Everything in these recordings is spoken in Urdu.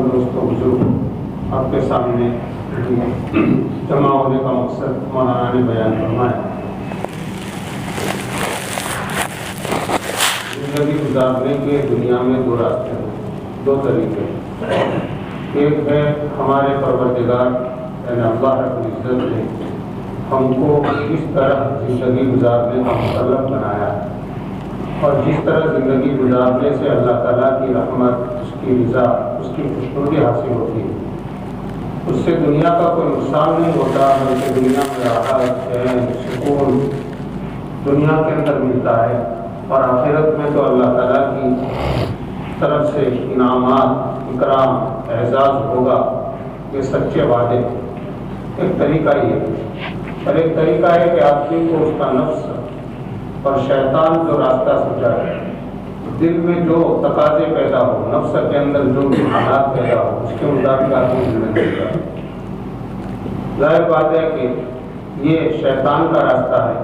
محترم دوستوں بزرگ، آپ کے سامنے جمع ہونے کا مقصد مولانا نے بیان فرمایا۔ زندگی گزارنے کے دنیا میں دو راستے ہیں، دو طریقے۔ ایک ہے ہمارے پروردگار یعنی اللہ رب العزت نے ہم کو اس طرح زندگی گزارنے کا مکلف بنایا، اور جس طرح زندگی گزارنے سے اللہ تعالیٰ کی رحمت، اس کی رضا، اس کی خوشنودی حاصل ہوتی ہے۔ اس سے دنیا کا کوئی نقصان نہیں ہوتا، بلکہ دنیا میں راحت، چین، سکون دنیا کے اندر ملتا ہے، اور آخرت میں تو اللہ تعالیٰ کی طرف سے انعامات، اکرام، اعزاز ہوگا۔ یہ سچے وعدے ایک طریقہ یہ ہے، اور ایک طریقہ ہے کہ آدمی کو اس کا نفس اور شیطان جو راستہ سمجھائے، دل میں جو تقاضے پیدا ہو، نفس کے اندر جو بھی حالات پیدا ہو، اس کے مطابق آدمی زندگی گزارے۔ ظاہر بات ہے کہ یہ شیطان کا راستہ ہے،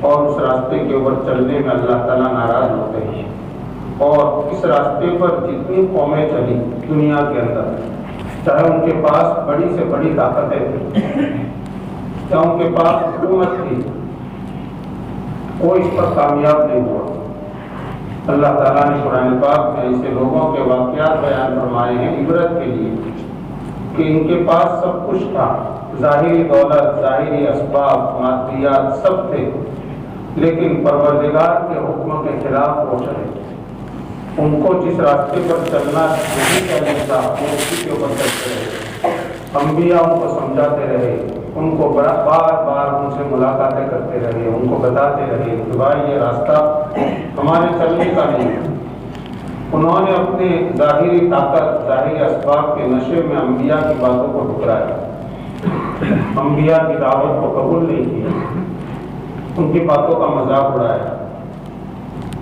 اور اس راستے کے اوپر چلنے میں اللہ تعالیٰ ناراض ہوتے ہیں، اور اس راستے پر جتنی قومیں چلی دنیا کے اندر، چاہے ان کے پاس بڑی سے بڑی طاقتیں تھیں، چاہے ان کے پاس حکومت تھی، کوئی اس پر کامیاب نہیں ہوا۔ اللہ تعالیٰ نے قرآن پاک میں ایسے لوگوں کے واقعات بیان فرمائے ہیں عبرت کے لیے کہ ان کے پاس سب کچھ تھا، ظاہری دولت، ظاہری اسباب، مادیات سب تھے، لیکن پروردگار کے حکم کے خلاف وہ چلے۔ ان کو جس راستے پر چلنا نہیں چاہیے تھا وہ اسی کے اوپر چلتے رہے۔ انبیاء ان کو سمجھاتے رہے، ان کو بار بار ان سے ملاقاتیں کرتے رہے، ان کو بتاتے رہے کہ بھائی یہ راستہ ہمارے چلنے کا نہیں ہے۔ انہوں نے اپنے ظاہری طاقت، ظاہری اسباب کے نشے میں انبیاء کی باتوں کو ٹھکرایا، انبیاء کی دعوت کو قبول نہیں کیا، ان کی باتوں کا مذاق اڑایا،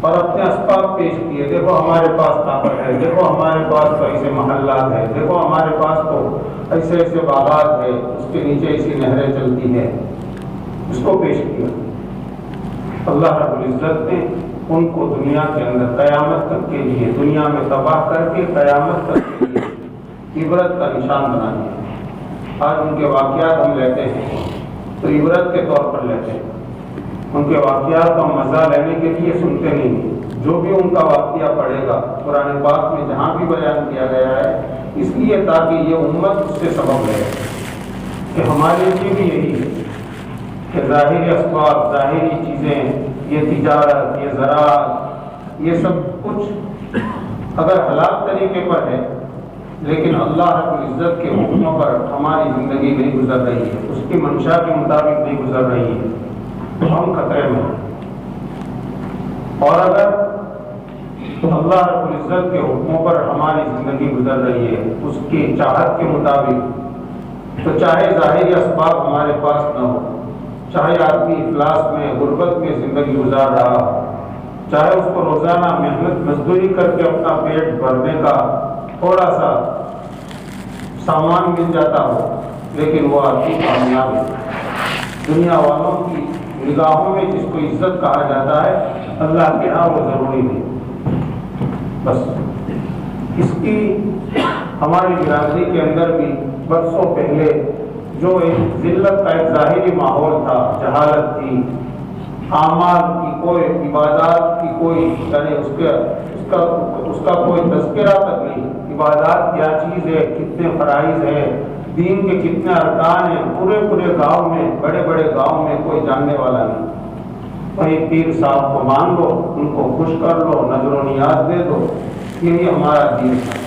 اور اپنے اسباب پیش کیے۔ دیکھو ہمارے پاس طاقت ہے، دیکھو ہمارے پاس تو ایسے محلات ہیں، دیکھو ہمارے پاس تو ایسے ایسے باغات ہیں، اس کے نیچے ایسی نہریں چلتی ہیں، اس کو پیش کیا۔ اللہ رب العزت نے ان کو دنیا کے اندر قیامت تک کے لیے، دنیا میں تباہ کر کے قیامت تک کے لیے عبرت کا نشان بنا دیا۔ آج ان کے واقعات ہم لیتے ہیں تو عبرت کے طور پر لیتے ہیں، ان کے واقعات کا مزہ لینے کے لیے سنتے نہیں۔ جو بھی ان کا واقعہ پڑھے گا قرآن پاک میں جہاں بھی بیان کیا گیا ہے، اس لیے تاکہ یہ امت اس سے سبق لے کہ ہمارے لیے بھی یہی ہے کہ ظاہری اسباب، ظاہری چیزیں، یہ تجارت، یہ زراعت، یہ سب کچھ اگر حلال طریقے پر ہے، لیکن اللہ رب العزت کے حکموں پر ہماری زندگی نہیں گزر رہی ہے، اس کی منشا کے مطابق نہیں گزر رہی ہے، تو ہم خطرے میں ہیں۔ اور اگر اللہ رب العزت کے حکموں پر ہماری زندگی گزر رہی ہے اس کی چاہت کے مطابق، تو چاہے ظاہری اسباب ہمارے پاس نہ ہو، چاہے آدمی افلاس میں، غربت میں زندگی گزار رہا ہو، چاہے اس کو روزانہ محنت مزدوری کر کے اپنا پیٹ بھرنے کا تھوڑا سا سامان مل جاتا ہو، لیکن وہ آدمی کامیاب ہے۔ دنیا والوں کی نگاہوں میں جس کو عزت کہا جاتا ہے، اللہ کے ہاں وہ ضروری نہیں۔ بس اس کی ہماری برادری کے اندر بھی برسوں پہلے جو ایک ذلت کا ایک ظاہری ماحول تھا، جہالت تھی، اعمال کی کوئی، عبادات کی کوئی، یعنی اس کا کوئی تذکرہ تک نہیں، عبادات کیا چیز ہے، کتنے فرائض ہیں، دین کے کتنے ارکان ہیں، پورے گاؤں میں، بڑے گاؤں میں کوئی جاننے والا نہیں۔ وہیں پیر صاحب کو مان لو، ان کو خوش کر لو، نظر و نیاز دے دو، یہی ہمارا دین ہے۔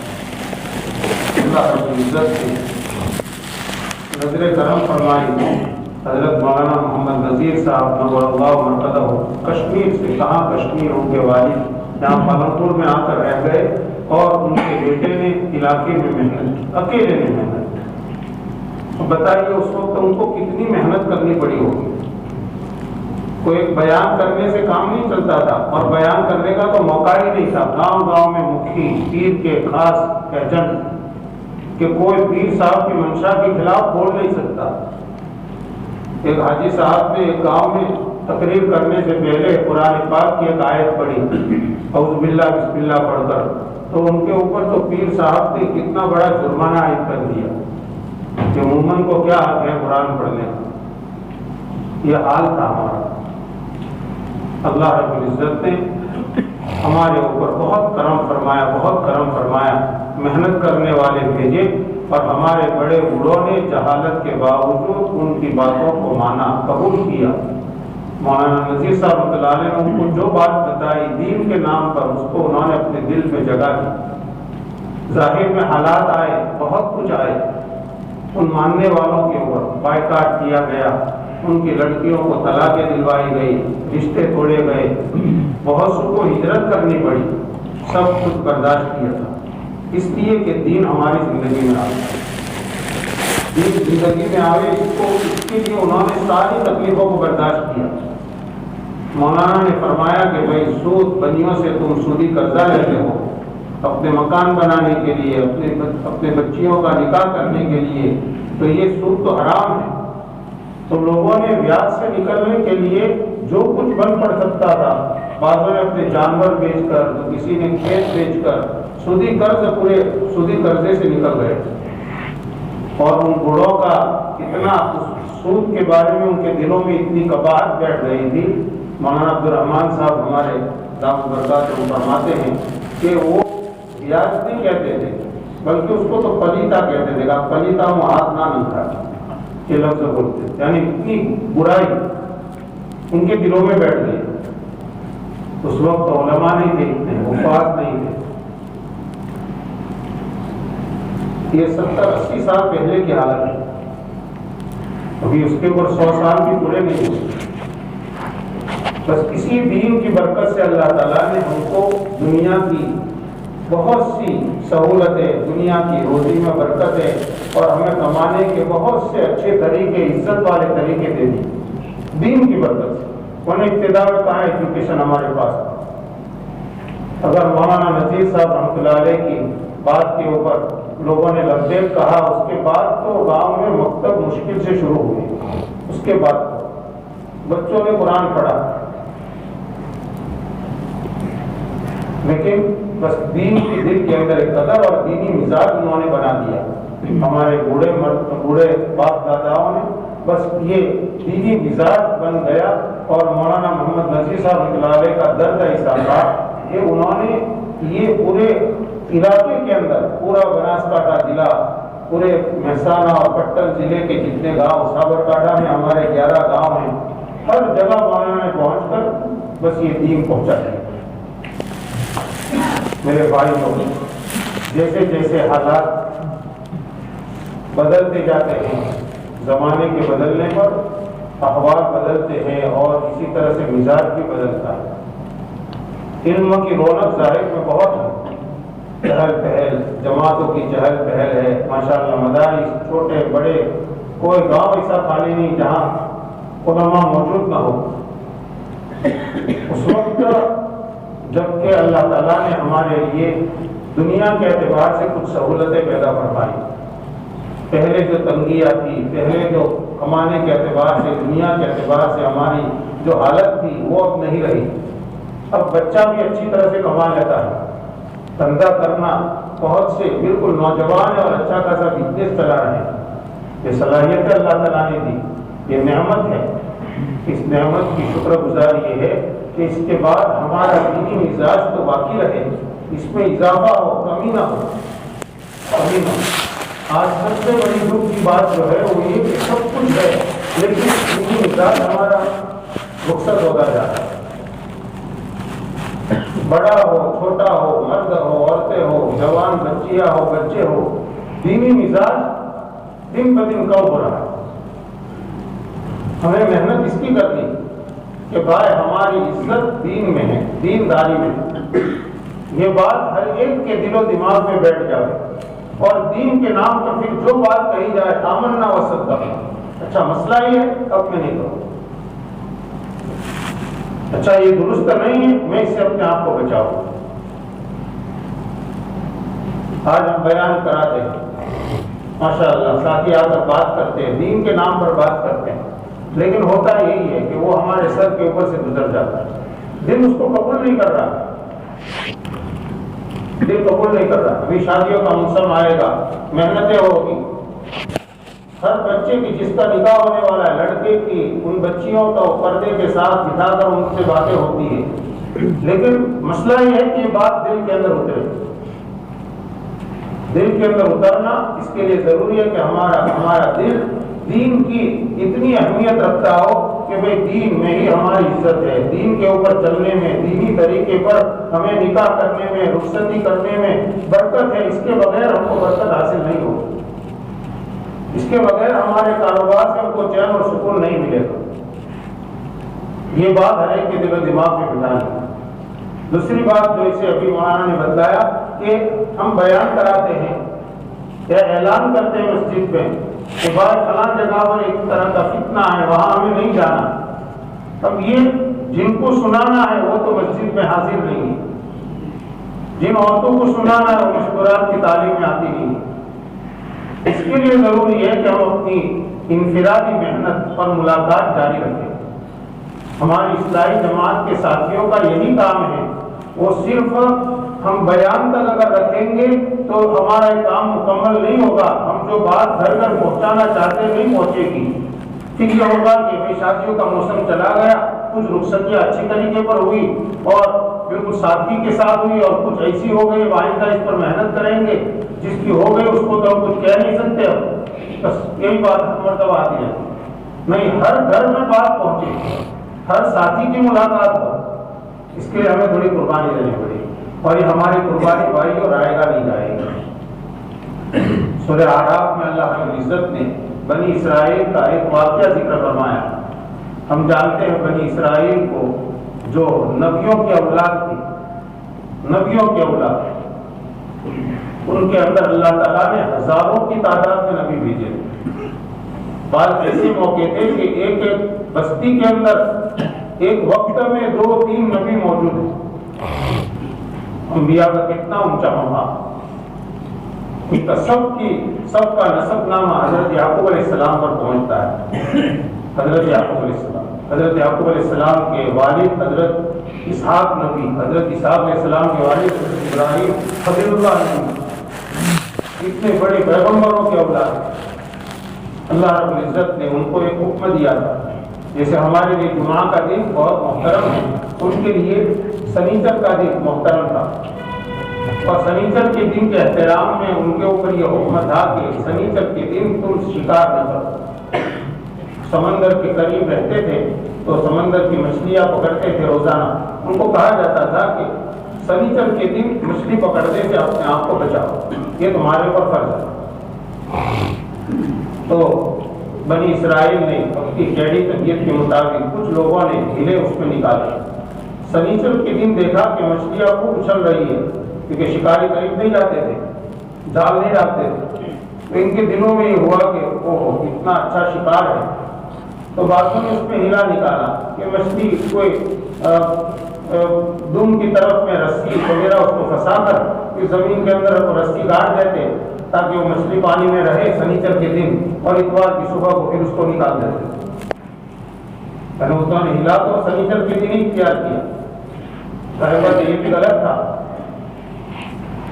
اللہ رب العزت سے نظر کرم فرمائی حضرت مولانا محمد نذیر صاحب نور اللہ مرقدہ کشمیر سے، کہاں کشمیر، ان کے والد یہاں پالنپور میں آ کر رہ گئے، اور ان کے بیٹے نے علاقے میں محنت، اکیلے نے محنت۔ بتائیے اس وقت ان کو کتنی محنت کرنی پڑی ہوگی۔ کوئی ایک بیان کرنے سے کام نہیں چلتا تھا، اور بیان کرنے کا تو موقع ہی نہیں تھا۔ گاؤں میں مکھی، پیر کے خاص ایجنٹ کہ کوئی پیر صاحب کی منشا کے خلاف بول نہیں سکتا۔ ایک حاجی صاحب نے ایک گاؤں میں تقریر کرنے سے پہلے قرآن پاک کی ایک آیت پڑھی، اعوذ باللہ بسم اللہ پڑھ کر، تو ان کے اوپر تو پیر صاحب نے کتنا بڑا جرمانہ عائد کر دیا کہ مومن کو کیا حق ہے قرآن پڑھنے کا۔ یہ حال تھا ہمارا۔ اللہ رب العزت نے ہمارے اوپر بہت کرم فرمایا، بہت کرم فرمایا، محنت کرنے والے بھیجے، اور ہمارے بڑے بوڑھوں نے جہالت کے باوجود ان کی باتوں کو مانا، قبول کیا۔ مولانا نذیر صاحب رحمۃ اللہ علیہ نے ان کو جو بات بتائی دین کے نام پر، اس کو انہوں نے اپنے دل میں جگہ دی۔ ظاہر میں حالات آئے، بہت کچھ آئے، ان ماننے والوں کے اوپر بائیکاٹ کیا گیا، ان کی لڑکیوں کو طلاقیں دلوائی گئی، رشتے توڑے گئے، بہت سو کو ہجرت کرنی پڑی، سب کچھ برداشت کیا تھا، اس لیے کہ دین ہماری زندگی میں آئے، دین زندگی میں آئے، اس کے لیے انہوں نے ساری تکلیفوں کو برداشت کیا۔ مولانا نے فرمایا کہ بھائی سود بنیوں سے تم سودی قرضہ لیتے ہو اپنے مکان بنانے کے لیے، اپنے بچیوں کا نکاح کرنے کے لیے، تو یہ سود تو حرام ہے۔ تو لوگوں نے بیاج سے نکلنے کے لیے جو کچھ بن پڑ سکتا تھا، بعضوں نے اپنے جانور بیچ کر، تو کسی نے کھیت بیچ کر سودی قرض، پورے سودی قرضے سے نکل گئے۔ اور ان بوڑھوں کا اتنا سود کے بارے میں ان کے دلوں میں اتنی قباحت بیٹھ گئی تھی۔ مولانا عبد الرحمان صاحب ہمارے دامت برکات سے فرماتے ہیں کہ وہ بیاج نہیں کہتے تھے، بلکہ اس کو تو پلیتا کہتے تھے، کہ پلیتا وہ ہاتھ نہ نکھا، یہ لفظ بولتے، یعنی اتنی برائی ان کے دلوں میں بیٹھ گئی۔ اس وقت علماء نہیں تھے، اتنے حفاظ نہیں تھے۔ یہ 70-80 سال پہلے کی حالت ہے، ابھی اس کے اوپر 100 سال بھی پورے نہیں ہوئے۔ بس اسی دین کی برکت سے اللہ تعالیٰ نے ہم کو دنیا کی بہت سی سہولتیں، دنیا کی روزی میں برکتیں، اور ہمیں کمانے کے بہت سے اچھے طریقے، عزت والے طریقے دے دی دین کی برکت سے۔ ورنہ ابتدا میں کہاں ایجوکیشن ہمارے پاس؟ اگر مولانا نذیر صاحب رحمۃ اللہ علیہ کی بات کے اوپر لوگوں نے لبیک کہا، اس کے بعد تو گاؤں میں مکتب مشکل سے شروع ہوئی، اس کے بعد بچوں نے قرآن پڑھا، لیکن بس دین کی دل کے اندر ایک قدر اور دینی مزاج انہوں نے بنا دیا۔ ہمارے بوڑھے باپ داداؤں نے بس یہ دینی مزاج بن گیا، اور مولانا محمد نذیر صاحب رحمۃ اللہ علیہ کا درد ایسا تھا کہ انہوں نے یہ پورے علاقے کے اندر، پورا بناسکانٹھا ضلع، پورے مہسانہ اور پٹن ضلع کے جتنے گاؤں، سابرکانٹھا میں ہمارے 11 گاؤں ہیں، ہر جگہ مولانا نے پہنچ کر بس یہ دین پہنچا دیا۔ میرے بھائی لوگ، جیسے جیسے حالات بدلتے جاتے ہیں، زمانے کے بدلنے پر احوال بدلتے ہیں، اور اسی طرح سے مزاج بھی بدلتا ہے۔ علم کی رونق ظاہر میں بہت ہے، چہل پہل، جماعتوں کی چہل پہل ہے، ماشاءاللہ، مدارس چھوٹے بڑے، کوئی گاؤں ایسا خالی نہیں جہاں علماء موجود نہ ہو۔ اس وقت جبکہ اللہ تعالیٰ نے ہمارے لیے دنیا کے اعتبار سے کچھ سہولتیں پیدا فرمائی، پہلے جو تنگیاں تھی، پہلے جو کمانے کے اعتبار سے، دنیا کے اعتبار سے ہماری جو حالت تھی وہ اب نہیں رہی۔ اب بچہ بھی اچھی طرح سے کما لیتا ہے، دھندا کرنا، بہت سے بالکل نوجوان اور اچھا خاصا بزنس چلا رہے ہیں۔ یہ صلاحیت اللہ تعالیٰ نے دی، یہ نعمت ہے۔ اس نعمت کی شکر گزاری یہ ہے کہ اس کے بعد ہمارا دینی مزاج تو باقی رہے، اس میں اضافہ ہو، کمی نہ ہو، کمی نہ ہو۔ آج سب سے بڑی دکھ کی بات جو ہے وہ یہ کہ سب کچھ ہے، لیکن دینی مزاج ہمارا رخصت ہوتا جا رہا ہے۔ بڑا ہو، چھوٹا ہو، مرد ہو، عورتیں ہو، جوان بچیاں ہو، بچے ہو، دینی مزاج دن بدن کم ہو رہا ہے۔ ہمیں محنت اس کی کرنی کہ بھائی ہماری عزت دین میں ہے، دینداری میں، یہ بات ہر ایک کے دل و دماغ میں بیٹھ جائے، اور دین کے نام پر پھر جو بات کہی جائے آمنا و صدقنا، اچھا مسئلہ یہ ہے، اب میں نہیں کروں، اچھا یہ درست نہیں ہے، میں اس سے اپنے آپ کو بچاؤں۔ آج ہم بیان کراتے ہیں، ماشاءاللہ، ساتھی آ کر بات کرتے ہیں، دین کے نام پر بات کرتے ہیں، لیکن ہوتا یہی ہے کہ وہ ہمارے سر کے اوپر سے گزر جاتا ہے، دل اس کو قبول نہیں کر رہا۔ دل قبول نہیں کر رہا. ابھی شادیوں کا موسم آئے گا, محنتیں ہوگی. ہر بچے کی جس کا نکاح ہونے والا ہے, لڑکے کی ان بچیوں کو پردے کے ساتھ بٹھا کر ان سے باتیں ہوتی ہیں, لیکن مسئلہ یہ ہے کہ یہ بات دل کے اندر اترے. دل کے اندر اترنا اس کے لیے ضروری ہے کہ ہمارا دل دین کی اتنی اہمیت رکھتا ہو کہ بھئی دین میں ہی ہماری عزت ہے, دین کے اوپر چلنے میں, دینی طریقے پر ہمیں نکاح کرنے میں, رخصتی کرنے میں برکت ہے. اس کے بغیر ہم کو برکت حاصل نہیں ہوگی. اس کے بغیر ہمارے کاروبار سے ہم کو چین اور سکون نہیں ملے گا. یہ بات ہر ایک کے دل و دماغ میں بٹھانی. دوسری بات جو اسے ابھی مولانا نے بتایا کہ ہم بیان کراتے ہیں یا اعلان کرتے ہیں مسجد میں کہ بھائی فلاں جگہ پر ایک طرح کا فتنہ ہے, وہاں ہمیں نہیں جانا. اب یہ جن کو سنانا ہے وہ تو مسجد میں حاضر نہیں ہے, جن عورتوں کو سنانا ہے وہ مشورات کی تعلیم میں آتی نہیں ہے. اس کے لیے ضروری ہے کہ ہم اپنی انفرادی محنت پر ملاقات جاری رکھیں. ہماری اصلاحی جماعت کے ساتھیوں کا یہی کام ہے, وہ صرف ہم بیان تک اگر رکھیں گے تو ہمارا کام مکمل نہیں ہوگا. ہم جو بات گھر گھر پہنچانا چاہتے نہیں پہنچے گی. پھر یہ ہوگا کہ شادیوں کا موسم چلا گیا, کچھ رخصتیاں اچھی طریقے پر ہوئی اور بالکل سادگی کے ساتھ ہوئی, اور کچھ ایسی ہو گئی آئندہ اس پر محنت کریں گے. جس کی ہو گئی اس کو تو ہم کچھ کہہ نہیں سکتے. اب بس یہی بات مرتبہ آتی ہے. نہیں, ہر گھر میں بات پہنچے, ہر ساتھی کی ملاقات ہو. اس کے لیے ہمیں تھوڑی قربانی دینی پڑے گی, اور یہ ہماری قربانی بھائی اور آئے گا نہیں جائے گا. سورہ اعراف میں اللہ رب العزت نے بنی اسرائیل کا ایک واقعہ ذکر فرمایا. ہم جانتے ہیں بنی اسرائیل کو جو نبیوں کی اولاد تھی, نبیوں کی اولاد, ان کے اندر اللہ تعالیٰ نے ہزاروں کی تعداد میں نبی بھیجے. بعض ایسے موقع تھے کہ ایک ایک بستی کے اندر ایک وقت میں 2-3 نبی موجود ہیں. انبیاء کا کتنا اونچا مقام. ان کا سب کا نسب نامہ حضرت یعقوب علیہ السلام پر پہنچتا ہے. حضرت یعقوب علیہ السلام کے والد حضرت اسحاق نبی, حضرت اسحاق علیہ السلام کے والد حضرت ابراہیم خلیل اللہ نبی, اتنے بڑے پیغمبروں کے اولاد. اللہ رب العزت نے ان کو ایک حکم دیا تھا. جیسے ہمارے لیے جمعہ کا دن بہت محترم ہے, ان کے لیے سنیچر کا دن محترم تھا, اور سنیچر کے دن کے احترام میں ان کے اوپر یہ حکم تھا کہ سنیچر کے دن تم شکار نہ کرو. سمندر کے قریب رہتے تھے تو سمندر کی مچھلیاں پکڑتے تھے روزانہ. ان کو کہا جاتا تھا کہ سنیچر کے دن مچھلی پکڑنے سے اپنے آپ کو بچاؤ, یہ تمہارے اوپر فرض ہے. تو بنی اسرائیل نے اپنی ٹیڑھی طبیعت کے مطابق کچھ لوگوں نے ڈھیلے اس میں نکالے. سنیچر کے دن دیکھا کہ مچھلیاں خوب اچھل رہی ہے, کیونکہ شکاری قریب نہیں جاتے تھے, جال نہیں ڈالتے تھے. تو ان کے دلوں میں یہ ہوا کہ اوہ اتنا اچھا شکار ہے. تو بادشاہ نے اس میں ہیلا نکالا کہ مچھلی کوئی دم کی طرف میں رسی وغیرہ اس کو پھنسا کر زمین کے اندر رسی گاڑ دیتے تاکہ وہ مچھلی پانی میں رہے سنیچر کے دن, اور اتوار کی صبح کو پھر اس کو نکال دیتے. اس نے ہلا تو سنیچر کے دن ہی اختیار کیا. یہ بھی غلط تھا.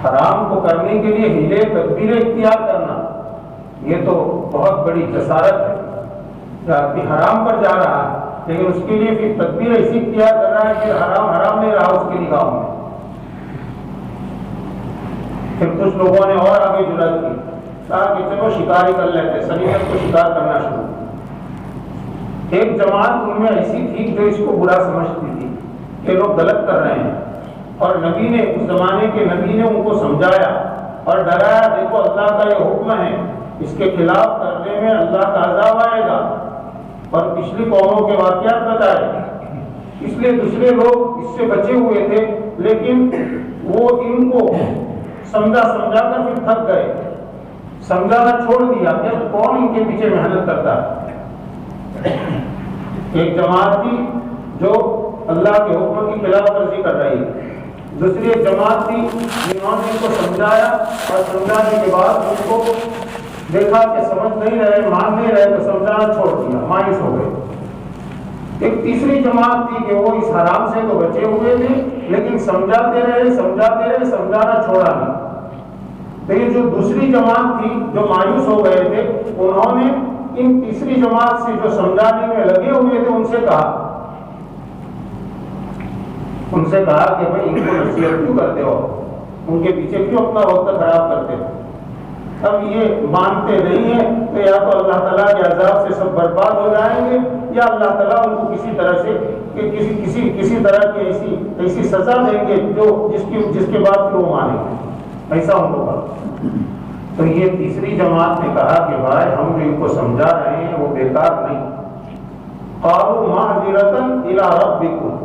حرام کو کرنے کے لیے ہیلے تدبیریں اختیار کرنا یہ تو بہت بڑی جسارت ہے. آدمی حرام پر جا رہا ہے لیکن اس کے لیے پھر تدبیر ایسی اختیار کر رہا ہے کہ حرام نہیں رہا اس کی نگاہوں میں. پھر کچھ لوگوں نے اور آگے جرأت کی, کہا کہ چلو شکار ہی کر لیتے, سنیچر کو شکار کرنا شروع. ایک جماعت ان میں ایسی تھی جو اس کو برا سمجھتی تھی کہ لوگ غلط کر رہے ہیں, اور نبی نے اس زمانے کے نبی نے ان کو سمجھایا اور ڈرایا, دیکھو اللہ کا یہ حکم ہے, اس کے خلاف کرنے میں اللہ کا عذاب آئے گا. اور پچھلی قوموں کے واقعات بتائے, اس لیے دوسرے لوگ اس سے بچے ہوئے تھے, لیکن وہ ان کو سمجھا کر پھر تھک گئے, سمجھانا چھوڑ دیا کہ کون ان کے پیچھے محنت کرتا ہے. ایک جماعت تھی جو اللہ کے حکم کی خلاف ورزی کر رہی ہے, دوسری ایک جماعت تھی جنہوں نے ان کو سمجھایا, اور سمجھانے کے بعد ان کو دیکھا کہ سمجھ نہیں رہے, مان نہیں رہے, تو سمجھانا چھوڑ دیا, مایوس ہو گئے. ایک تیسری جماعت تھی کہ وہ اس حرام سے تو بچے ہوئے تھے لیکن سمجھاتے رہے سمجھانا چھوڑا نہیں. تو یہ جو دوسری جماعت تھی جو مایوس ہو گئے تھے، انہوں نے ان تیسری جماعت سے جو سمجھانے میں لگے ہوئے تھے ان سے کہا کہ بھائی ان کو نصیحت کیوں کرتے ہو، ان کے پیچھے کیوں اپنا وقت خراب کرتے ہو. اب یہ مانتے نہیں ہیں تو یا تو اللہ تعالیٰ کے عذاب سے سب برباد ہو جائیں گے، یا اللہ تعالیٰ ان کو کسی طرح سے کسی طرح کی ایسی سزا دیں گے جس کے بعد پھر وہ مانیں گے. ایسا ان کو کہا. تو یہ تیسری جماعت نے کہا کہ بھائی ہم جو ان کو سمجھا رہے ہیں وہ بیکار نہیں. قالوا معذرۃ الی ربکم،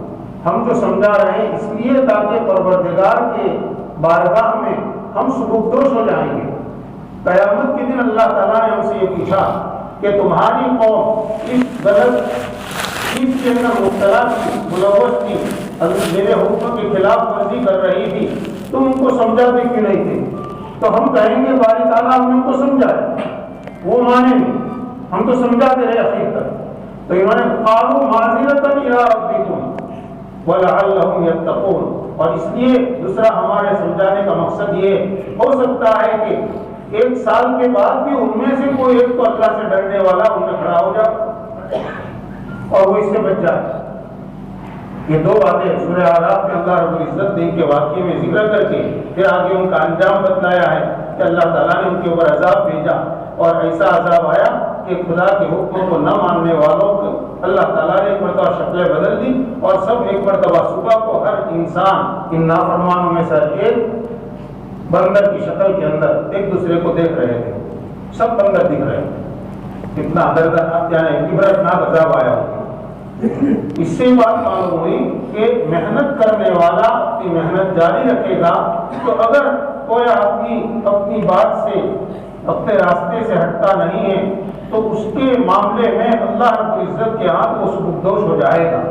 ہم جو سمجھا رہے ہیں اس لیے تاکہ پروردگار کے بارگاہ میں ہم سبکدوش ہو جائیں گے. قیامت کے دن اللہ تعالیٰ نے ہم سے یہ پوچھا کہ تمہاری قوم اس غلط چیز کے اندر مبتلا تھی، ملوث تھی، میرے حکم کے خلاف ورزی کر رہی تھی، تم ان کو سمجھاتے کیوں نہیں تھے؟ تو ہم کہیں گے باری تعالیٰ ہم نے ان کو سمجھایا، وہ مانے نہیں، ہم تو سمجھاتے رہے اخیر تک. تو انہوں نے قالوا معذرۃ الی ربکم ولعلہم یتقون. اور اس لیے دوسرا ہمارے سمجھانے کا مقصد یہ ہو سکتا ہے کہ 1 سال کے بعد بھی ان میں سے کوئی ایک تو اللہ سے ڈرنے والا ان میں کھڑا ہو جائے اور وہ اس سے بچ جائے. یہ 2 باتیں سورہ اعراف میں اللہ رب العزت دین کے واقعے میں ذکر کر کے پھر آگے ان کا انجام بتلایا ہے کہ اللہ تعالیٰ نے ان کے اوپر عذاب بھیجا اور ایسا عذاب آیا کہ خدا کے حکموں کو نہ ماننے والوں کو اللہ تعالیٰ نے ایک مرتبہ شکلیں بدل دی اور سب ایک مرتبہ صبح کو ہر انسان ان نافرمانوں میں سے ایک بندر کی شکل کے اندر ایک دوسرے کو دیکھ رہے تھے. سب بندر دکھ رہے تھے. اتنا دردناک یعنی عبرتناک عذاب آیا. اس سے بات معلوم ہوئی کہ محنت کرنے والا اپنی محنت جاری رکھے گا تو اگر کوئی اپنی بات سے اپنے راستے سے ہٹتا نہیں ہے تو اس کے معاملے میں اللہ رب العزت کے ہاں وہ سبکدوش ہو جائے گا.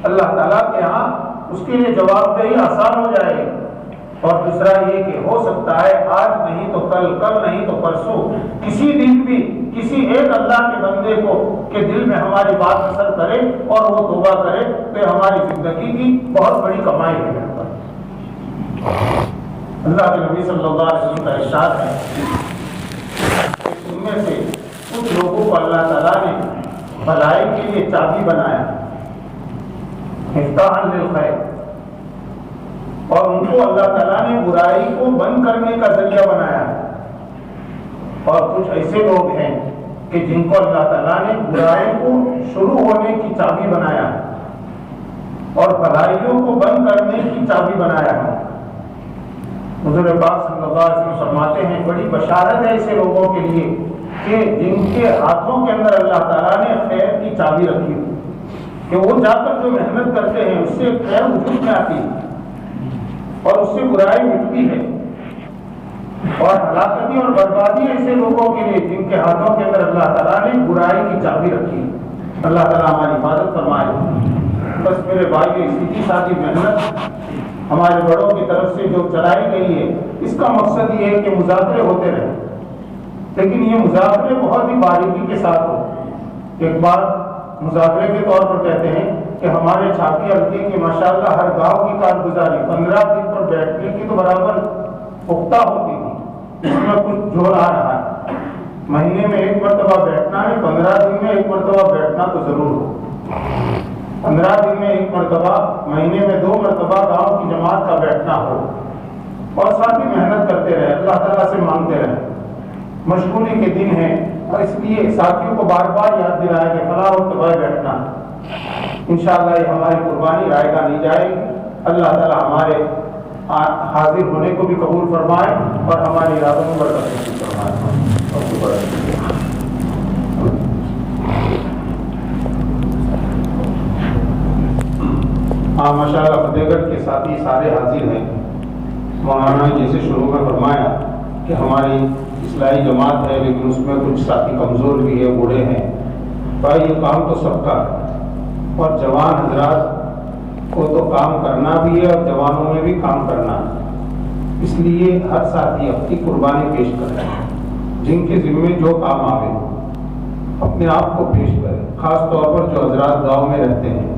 اللہ تعالیٰ کے ہاں اس کے لیے جواب دہی آسان ہو جائے گی. اور دوسرا یہ کہ ہو سکتا ہے آج نہیں تو کل نہیں تو پرسوں کسی دن بھی کسی ایک اللہ کے بندے کو کے دل میں ہماری بات اثر کرے اور وہ توبہ کرے تو یہ ہماری زندگی کی بہت بڑی کمائی ہے. اللہ کے نبی صلی اللہ علیہ وسلم کا ارشاد ہے کہ ان میں سے کچھ لوگوں کو اللہ تعالیٰ نے بھلائی کے لیے چابی بنایا، مفتاحا للخیر، اور ان کو اللہ تعالیٰ نے برائی کو بند کرنے کا ذریعہ بنایا. اور کچھ ایسے لوگ ہیں کہ جن کو اللہ تعالیٰ نے برائی کو شروع ہونے کی چابی بنایا اور بھلائیوں کو بند کرنے کی چابی بنایا ہے. حضور پاک صلی اللہ علیہ وسلم فرماتے ہیں بڑی بشارت ہے ایسے لوگوں کے لیے کہ جن کے ہاتھوں کے اندر اللہ تعالیٰ نے خیر کی چابی رکھی کہ وہ جا کر جو محنت کرتے ہیں اس سے خیر وجود میں آتی ہے اور اس سے برائی مٹتی ہے. اور ہلاکتی اور بربادی ایسے لوگوں کے لیے جن کے ہاتھوں کے اندر اللہ تعالیٰ نے برائی کی چابی رکھی. اللہ تعالیٰ ہماری حفاظت فرمائے. بس میرے بھائی سیدھی سادھی محنت ہمارے بڑوں کی طرف سے جو چلائی گئی ہے اس کا مقصد یہ ہے کہ مذاکرے ہوتے رہے، لیکن یہ مذاکرے بہت ہی باریکی کے ساتھ ہو. ایک بات مذاکرے کے طور پر کہتے ہیں کہ ہمارے چھاتی حلقے کی ماشاءاللہ ہر گاؤں کی کارگزاری 15 دن پر بیٹھنے کی تو برابر پختہ ہوتی تھی. اس میں کچھ جوڑ آ رہا ہے. مہینے میں 1 مرتبہ بیٹھنا ہے، 15 دن میں 1 مرتبہ بیٹھنا تو ضرور ہو. 15 دن میں 1 مرتبہ، مہینے میں 2 مرتبہ گاؤں کی جماعت کا بیٹھنا ہو اور ساتھ ہی محنت کرتے رہے، اللہ تعالیٰ سے مانگتے رہے. مشغولی کے دن ہیں اور اس لیے ساتھیوں کو بار بار یاد دلائے کہ فلاں وقت بھائی بیٹھنا. انشاءاللہ یہ ہماری قربانی رائے گا نہیں جائے گی. اللہ تعالیٰ ہمارے حاضر ہونے کو بھی قبول فرمائے اور ہماری ارادوں کو برکت فرمائے. ماشاءاللہ فتح گڑھ کے ساتھی سارے حاضر ہیں. مولانا جیسے شروع میں فرمایا کہ ہماری اصلاحی جماعت ہے لیکن اس میں کچھ ساتھی کمزور بھی ہے، بوڑھے ہیں. بھائی یہ کام تو سب کا ہے اور جوان حضرات کو تو کام کرنا بھی ہے اور جوانوں میں بھی کام کرنا ہے. اس لیے ہر ساتھی اپنی قربانی پیش کر رہے ہیں. جن کے ذمے جو کام آوے اپنے آپ کو پیش کرے. خاص طور پر جو حضرات گاؤں میں رہتے ہیں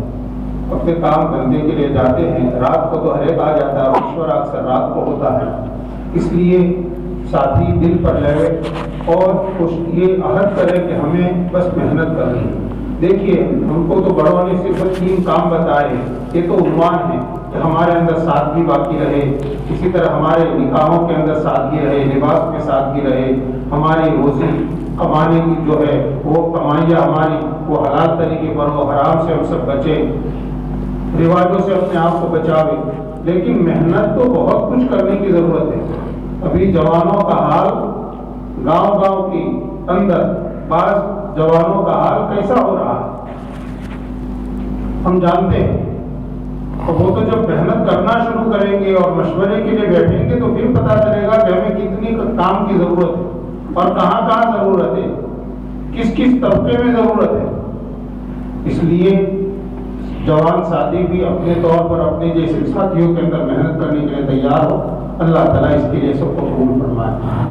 اپنے کام دھندے کے لیے جاتے ہیں، رات کو تو ہر ایک آ جاتا ہے، مشورہ اکثر رات کو ہوتا ہے، اس لیے ساتھی دل پر لے اور یہ عہد کرے کہ ہمیں بس محنت کرنی ہے۔ دیکھیے ہم کو تو بڑوں نے صرف 3 کام بتائے، یہ تو عنوان ہے کہ ہمارے اندر سادگی باقی رہے، اسی طرح ہمارے نکاحوں کے اندر سادگی رہے، لباس میں سادگی رہے، ہماری روزی کمانے کی جو ہے وہ کمائیاں ہماری وہ حلال طریقے پر ہو، حرام سے ہم سب بچیں، رواجوں سے اپنے آپ کو بچاوے۔ لیکن محنت تو بہت کچھ کرنے کی ضرورت ہے۔ ابھی جوانوں کا حال گاؤں گاؤں کی اندر بعض جوانوں کا حال کیسا ہو رہا ہے ہم جانتے ہیں، تو وہ تو جب محنت کرنا شروع کریں گے اور مشورے کے لیے بیٹھیں گے تو پھر پتہ چلے گا کہ ہمیں کتنی کام کی ضرورت ہے اور کہاں کہاں ضرورت ہے، کس کس طبقے میں ضرورت ہے۔ اس لیے جوان ساتھی بھی اپنے طور پر اپنے جیسے ساتھیوں کے اندر محنت کرنے کے لیے تیار ہو۔ اللہ تعالیٰ اس کے لیے سب کو قبول فرمائے۔